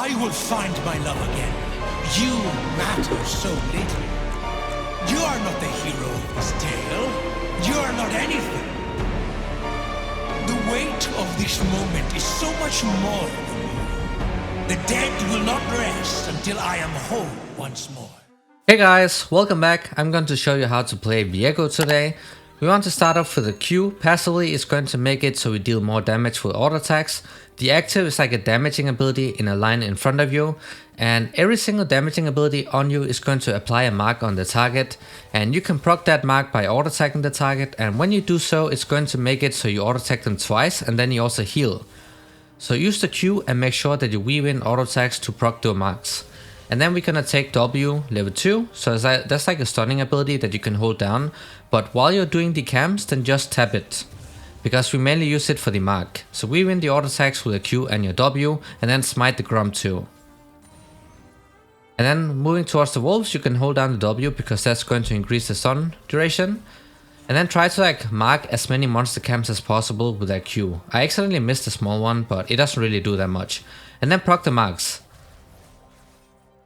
I will find my love again. You matter so little. You are not the hero of this tale. You are not anything. The weight of this moment is so much more than you. The dead will not rest until I am whole once more. Hey guys, welcome back. I'm going to show you how to play Viego today. We want to start off with a Q. Passively is going to make it so we deal more damage with auto attacks. The active is like a damaging ability in a line in front of you, and every single damaging ability on you is going to apply a mark on the target, and you can proc that mark by auto attacking the target, and when you do so it's going to make it so you auto attack them twice and then you also heal. So use the Q and make sure that you weave in auto attacks to proc the marks. And then we're gonna take W level 2, so that's like a stunning ability that you can hold down, but while you're doing the camps then just tap it, because we mainly use it for the mark. So weave in the auto attacks with a Q and your W, and then smite the Grum too. And then moving towards the wolves, you can hold down the W because that's going to increase the stun duration. And then try to like mark as many monster camps as possible with that Q. I accidentally missed a small one, but it doesn't really do that much. And then proc the marks,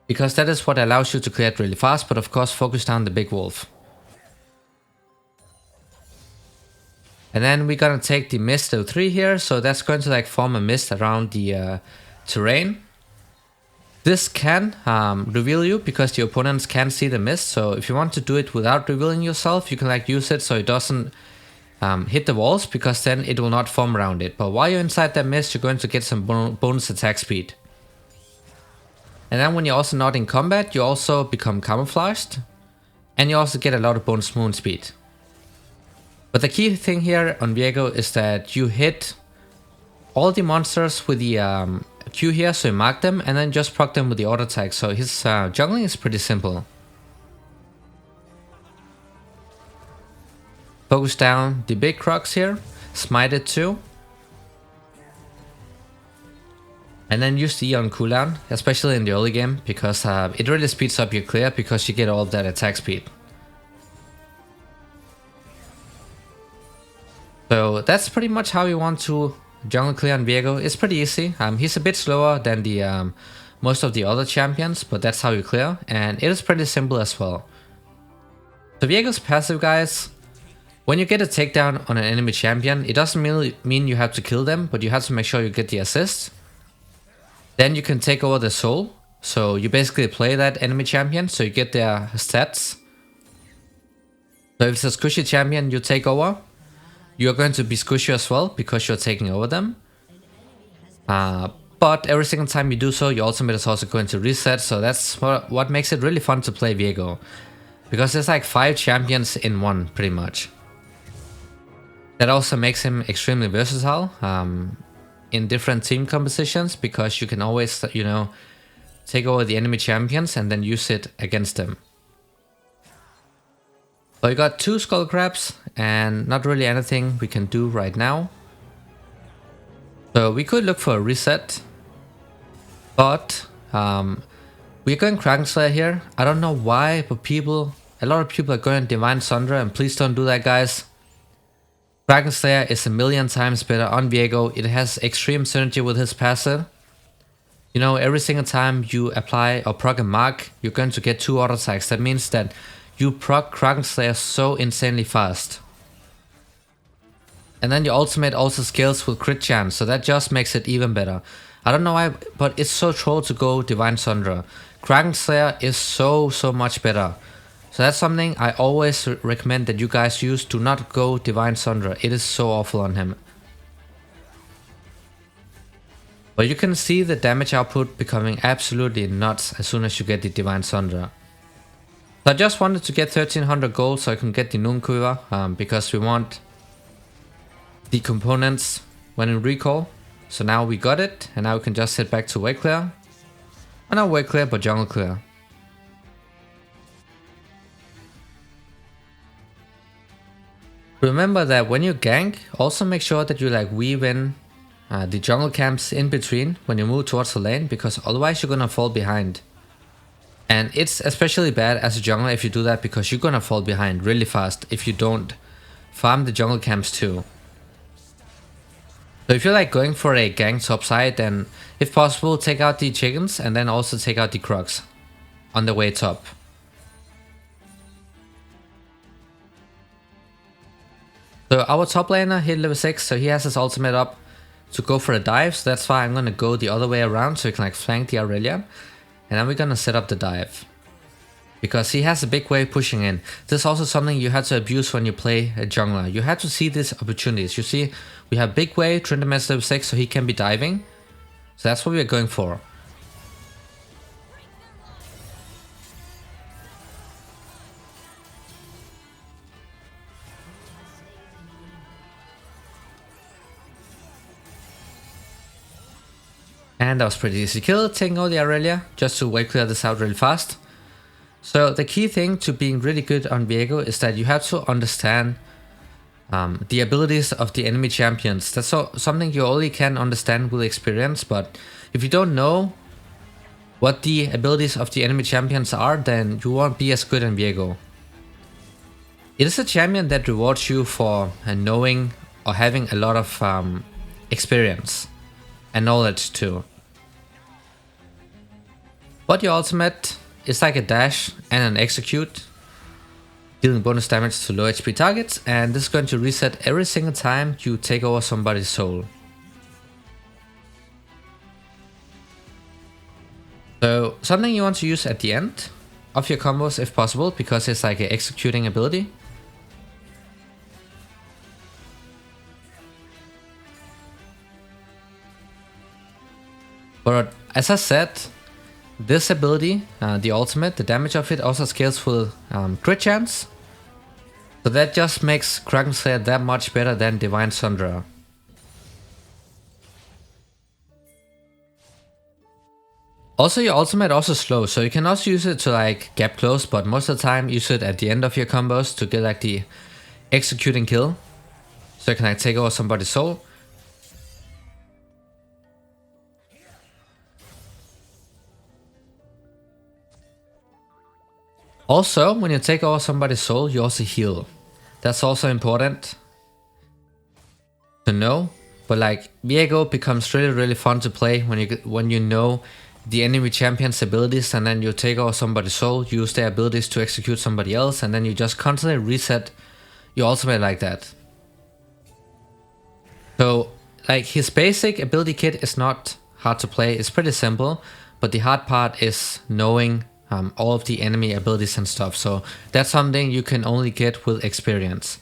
because that is what allows you to clear it really fast, but of course focus down the big wolf. And then we're gonna take the mist level 3 here, so that's going to like form a mist around the terrain. This can reveal you because the opponents can see the mist, so if you want to do it without revealing yourself, you can like use it so it doesn't hit the walls, because then it will not form around it. But while you're inside that mist, you're going to get some bonus attack speed. And then when you're also not in combat, you also become camouflaged, and you also get a lot of bonus movement speed. But the key thing here on Viego is that you hit all the monsters with the Q here, so you mark them, and then just proc them with the auto attack. So his juggling is pretty simple. Focus down the big crocs here, smite it too. And then use the E on cooldown, especially in the early game, because it really speeds up your clear because you get all of that attack speed. So that's pretty much how you want to jungle clear on Viego. It's pretty easy. He's a bit slower than the most of the other champions, but that's how you clear, and it is pretty simple as well. So Viego's passive, guys, when you get a takedown on an enemy champion, it doesn't really mean you have to kill them, but you have to make sure you get the assist. Then you can take over the soul, so you basically play that enemy champion, so you get their stats. So if it's a squishy champion you take over, you're going to be squishy as well, because you're taking over them. But every single time you do so, your ultimate is also going to reset, so that's what makes it really fun to play Viego. Because there's like 5 champions in one, pretty much. That also makes him extremely versatile. In different team compositions, because you can always, you know, take over the enemy champions and then use it against them. So we got 2 skull crabs and not really anything we can do right now. So we could look for a reset, but we're going Kraken Slayer here. I don't know why, but a lot of people are going Divine Sundra, and please don't do that, guys. Kraken Slayer is a million times better on Viego. It has extreme synergy with his passive. You know, every single time you apply or proc a mark, you're going to get 2 auto attacks. That means that you proc Kraken Slayer so insanely fast. And then your ultimate also scales with crit chance, so that just makes it even better. I don't know why, but it's so troll to go Divine Sundra. Kraken Slayer is so much better. So that's something I always recommend that you guys use. Do not go Divine Sundra. It is so awful on him. But you can see the damage output becoming absolutely nuts as soon as you get the Divine Sundra. So I just wanted to get 1300 gold so I can get the Noonquiver, because we want the components when in recall. So now we got it, and now we can just head back to way clear. Well, not way clear, but jungle clear. Remember that when you gank, also make sure that you like weave in the jungle camps in between when you move towards the lane, because otherwise you're gonna fall behind. And it's especially bad as a jungler if you do that, because you're gonna fall behind really fast if you don't farm the jungle camps too. So if you're like going for a gank top side, then if possible take out the chickens and then also take out the crocs on the way top. So our top laner hit level 6, so he has his ultimate up to go for a dive, so that's why I'm gonna go the other way around so he can like flank the Aurelia. And then we're gonna set up the dive. Because he has a big wave pushing in. This is also something you have to abuse when you play a jungler. You have to see these opportunities. You see, we have big wave, Tryndamere level 6, so he can be diving. So that's what we're going for. And that was pretty easy kill, taking out the Aurelia, just to wave clear this out really fast. So the key thing to being really good on Viego is that you have to understand the abilities of the enemy champions. That's something you only can understand with experience, but if you don't know what the abilities of the enemy champions are, then you won't be as good in Viego. It is a champion that rewards you for knowing or having a lot of experience and knowledge too. But your ultimate is like a dash and an execute, dealing bonus damage to low HP targets, and this is going to reset every single time you take over somebody's soul. So something you want to use at the end of your combos if possible, because it's like an executing ability. But as I said, this ability, the ultimate, the damage of it also scales with crit chance. So that just makes Kraken Slayer that much better than Divine Sunderer. Also, your ultimate also slow, so you can also use it to like gap close, but most of the time use it at the end of your combos to get like the executing kill. So you can like take over somebody's soul. Also, when you take over somebody's soul, you also heal. That's also important to know. But like Viego becomes really fun to play when you know the enemy champion's abilities, and then you take over somebody's soul, use their abilities to execute somebody else, and then you just constantly reset your ultimate like that. So like his basic ability kit is not hard to play, it's pretty simple, but the hard part is knowing all of the enemy abilities and stuff, so that's something you can only get with experience.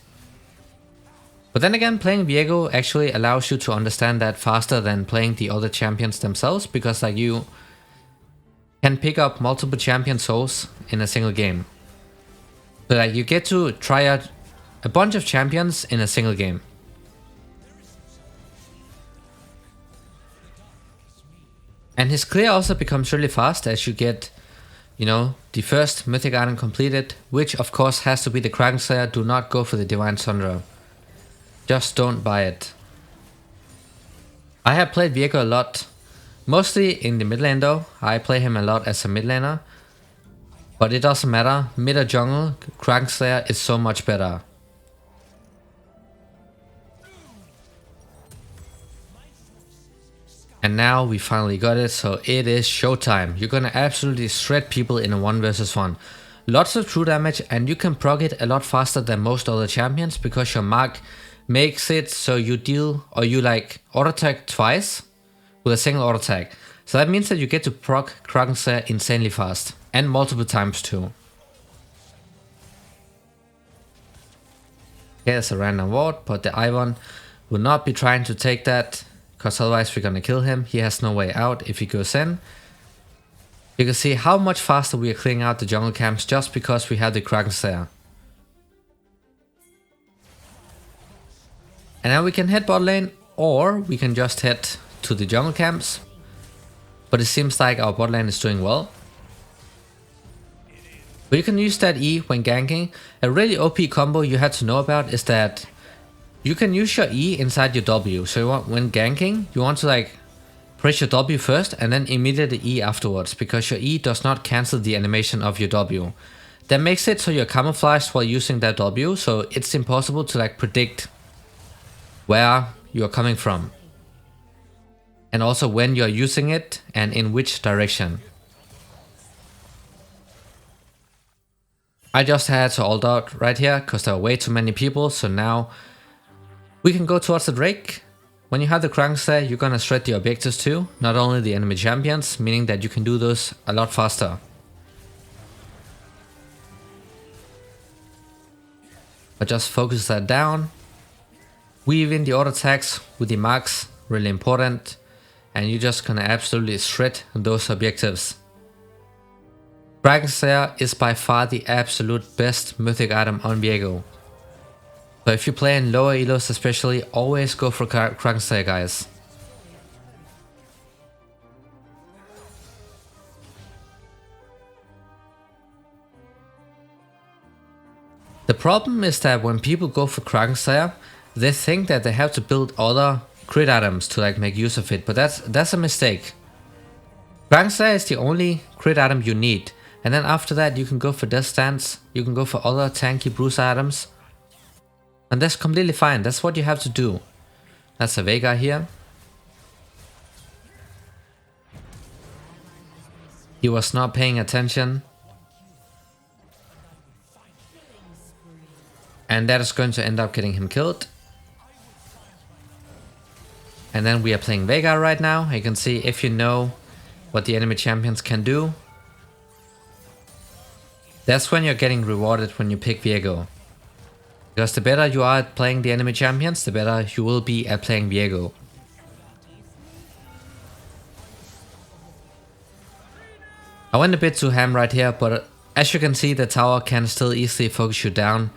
But then again, playing Viego actually allows you to understand that faster than playing the other champions themselves, because like you can pick up multiple champion souls in a single game. So like you get to try out a bunch of champions in a single game. And his clear also becomes really fast as you get, you know, the first mythic item completed, which of course has to be the Kraken Slayer. Do not go for the Divine Sunderer. Just don't buy it. I have played Viego a lot, mostly in the mid lane though. I play him a lot as a mid laner. But it doesn't matter, mid or jungle, Kraken Slayer is so much better. And now we finally got it, so it is showtime. You're gonna absolutely shred people in a 1 versus 1. Lots of true damage, and you can proc it a lot faster than most other champions, because your mark makes it so you deal, or you like auto attack twice with a single auto attack. So that means that you get to proc Kraken Slayer insanely fast, and multiple times too. Here's a random ward, but the Ivern will not be trying to take that, because otherwise we're gonna kill him. He has no way out if he goes in. You can see how much faster we are clearing out the jungle camps just because we have the Kraken Slayer. And now we can head bot lane, or we can just head to the jungle camps. But it seems like our bot lane is doing well. But you can use that E when ganking. A really OP combo you had to know about is that you can use your E inside your W. So you want, when ganking, you want to like press your W first and then immediately E afterwards, because your E does not cancel the animation of your W. That makes it so you're camouflaged while using that W, so it's impossible to like predict where you're coming from. and also when you're using it and in which direction. I just had to ult out right here because there are way too many people, so now we can go towards the Drake. When you have the Kranks there, you're gonna shred the objectives too, not only the enemy champions, meaning that you can do those a lot faster. But just focus that down. Weave in the auto attacks with the marks, really important. And you're just gonna absolutely shred those objectives. Dragon Slayer is by far the absolute best mythic item on Viego. So if you play in lower elos especially, always go for Dragon Slayer, guys. The problem is that when people go for Kraken Slayer, they think that they have to build other crit items to like make use of it, but that's a mistake. Kraken Slayer is the only crit item you need, and then after that you can go for Death Stance, you can go for other tanky bruise items, and that's completely fine. That's what you have to do. That's a Vega here. He was not paying attention. And that is going to end up getting him killed. And then we are playing Vega right now. You can see if you know what the enemy champions can do. That's when you're getting rewarded when you pick Viego. Because the better you are at playing the enemy champions, the better you will be at playing Viego. I went a bit too ham right here, but as you can see, the tower can still easily focus you down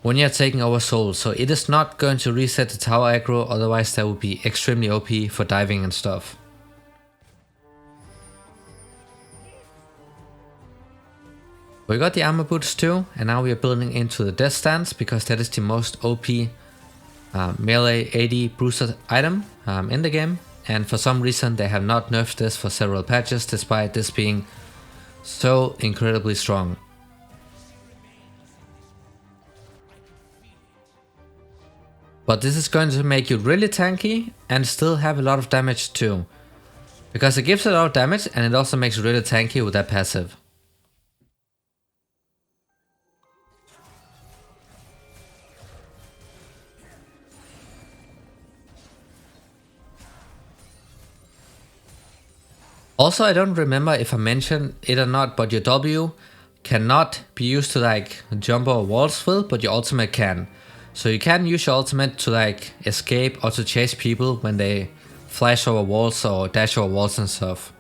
when you're taking over souls, so it is not going to reset the tower aggro, otherwise that would be extremely OP for diving and stuff. We got the armor boots too, and now we are building into the Death Stance because that is the most OP melee AD bruiser item in the game, and for some reason they have not nerfed this for several patches despite this being so incredibly strong. But this is going to make you really tanky and still have a lot of damage too. Because it gives a lot of damage and it also makes you really tanky with that passive. Also, I don't remember if I mentioned it or not, but your W cannot be used to like jump over walls with, but your ultimate can. So you can use your ultimate to like escape or to chase people when they flash over walls or dash over walls and stuff.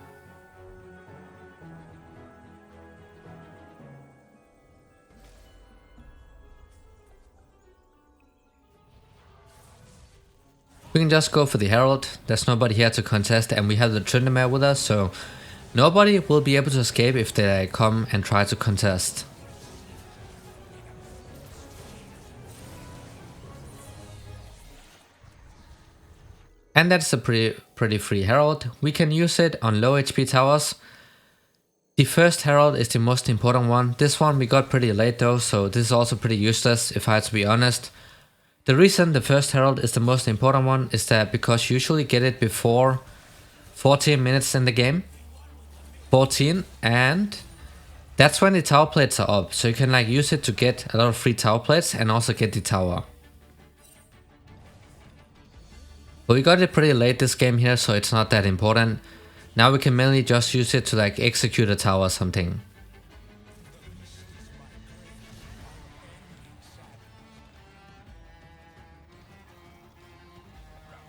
We can just go for the Herald. There's nobody here to contest and we have the Tryndamere with us, so nobody will be able to escape if they come and try to contest. And that's a pretty free Herald. We can use it on low HP towers. The first Herald is the most important one. This one we got pretty late though, so this is also pretty useless if I had to be honest. The reason the first Herald is the most important one is that because you usually get it before 14 minutes in the game. 14, and that's when the tower plates are up. So you can like use it to get a lot of free tower plates and also get the tower. But we got it pretty late this game here, so it's not that important. Now we can mainly just use it to like execute a tower or something.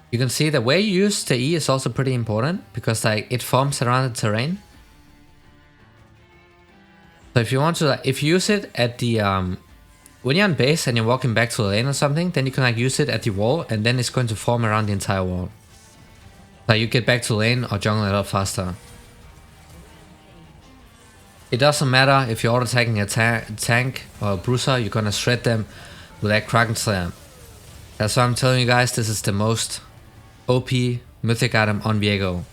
You can see the way you use the E is also pretty important because like it forms around the terrain. So if you want to, like, if you use it at the when you're on base and you're walking back to the lane or something, then you can like use it at the wall and then it's going to form around the entire wall. So you get back to lane or jungle a lot faster. It doesn't matter if you're auto-attacking a tank or a bruiser, you're gonna shred them with that Kraken Slayer. That's why I'm telling you guys, this is the most OP mythic item on Viego.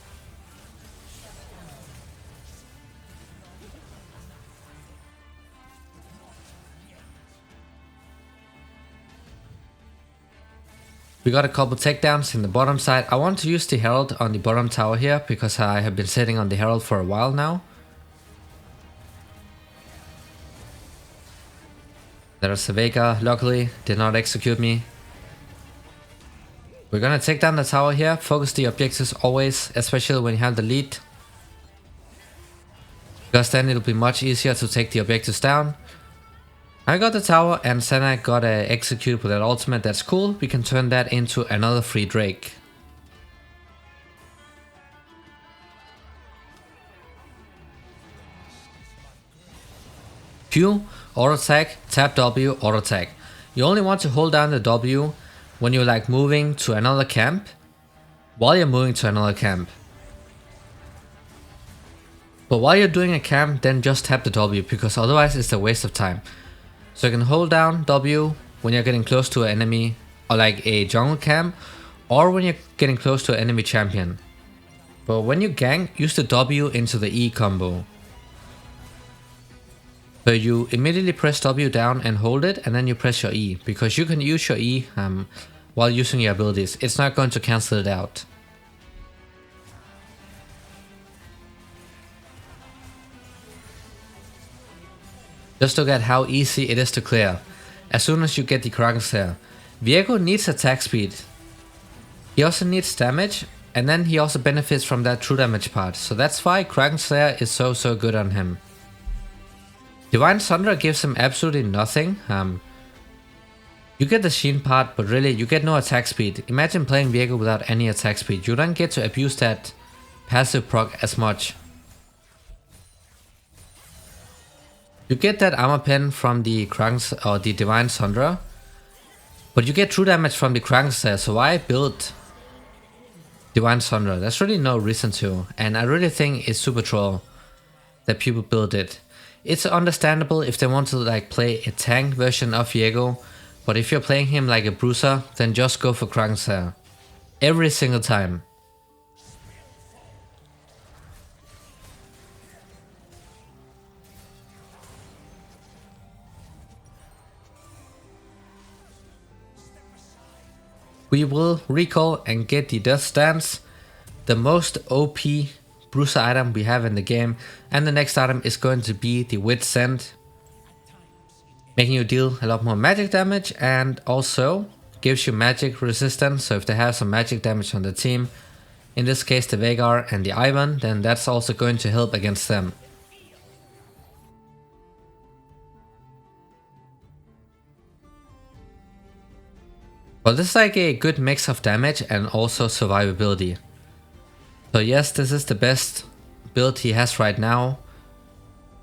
We got a couple takedowns in the bottom side. I want to use the Herald on the bottom tower here because I have been sitting on the Herald for a while now. There's a Vega, luckily did not execute me. We're gonna take down the tower here, focus the objectives always, especially when you have the lead. Because then it'll be much easier to take the objectives down. I got the tower and Senna got executed with that ultimate, that's cool. We can turn that into another free Drake. Q, auto attack, tap W, auto attack. You only want to hold down the W when you're like moving to another camp, while you're moving to another camp. But while you're doing a camp, then just tap the W because otherwise it's a waste of time. So you can hold down W when you're getting close to an enemy or like a jungle camp, or when you're getting close to an enemy champion. But when you gank, use the W into the E combo. So you immediately press W down and hold it, and then you press your E, because you can use your E while using your abilities. It's not going to cancel it out. Just look at how easy it is to clear. As soon as you get the Kraken's Hair. Viego needs attack speed. He also needs damage, and then he also benefits from that true damage part. So that's why Kraken's Hair is so good on him. Divine Thunder gives him absolutely nothing. You get the Sheen part, but really you get no attack speed. Imagine playing Viego without any attack speed. You don't get to abuse that passive proc as much. You get that armor pen from the Kraken's or the Divine Thunder, but you get true damage from the Kraken's Hair, so why build Divine Thunder? There's really no reason to, and I really think it's super troll that people build it. It's understandable if they want to like play a tank version of Viego, but if you're playing him like a bruiser, then just go for Kraken's Hair. Every single time. We will recall and get the Death Stance, the most OP bruiser item we have in the game, and the next item is going to be the Wit Scent, making you deal a lot more magic damage and also gives you magic resistance. So if they have some magic damage on the team, in this case the Veigar and the Ivan, then that's also going to help against them. But this is like a good mix of damage and also survivability. So yes, this is the best build he has right now.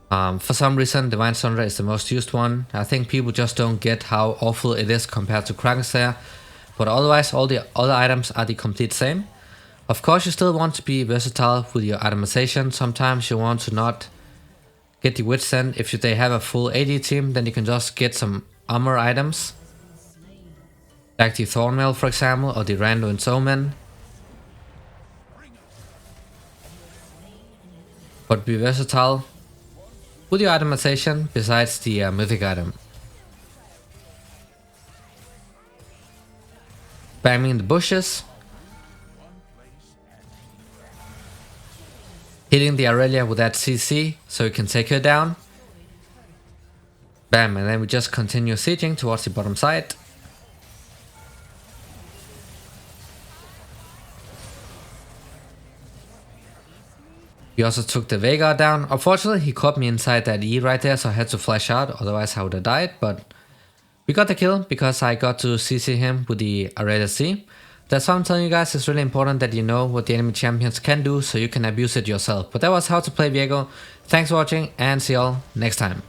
For some reason Divine Thunder is the most used one. I think people just don't get how awful it is compared to Kraken's Hair. But otherwise all the other items are the complete same. Of course you still want to be versatile with your itemization. Sometimes you want to not get the Witch Scent. If they have a full AD team, then you can just get some armor items. Like the Thornmail for example, or the Randuin's Omen. But be versatile with your itemization besides the mythic item. Spamming the bushes. Hitting the Aurelia with that CC so you can take her down. Bam, and then we just continue sieging towards the bottom side. He also took the Veigar down. Unfortunately, he caught me inside that E right there, so I had to flash out, otherwise I would have died, but we got the kill because I got to CC him with the Aurelia C. That's why I'm telling you guys, it's really important that you know what the enemy champions can do so you can abuse it yourself. But that was how to play Viego. Thanks for watching and see y'all next time.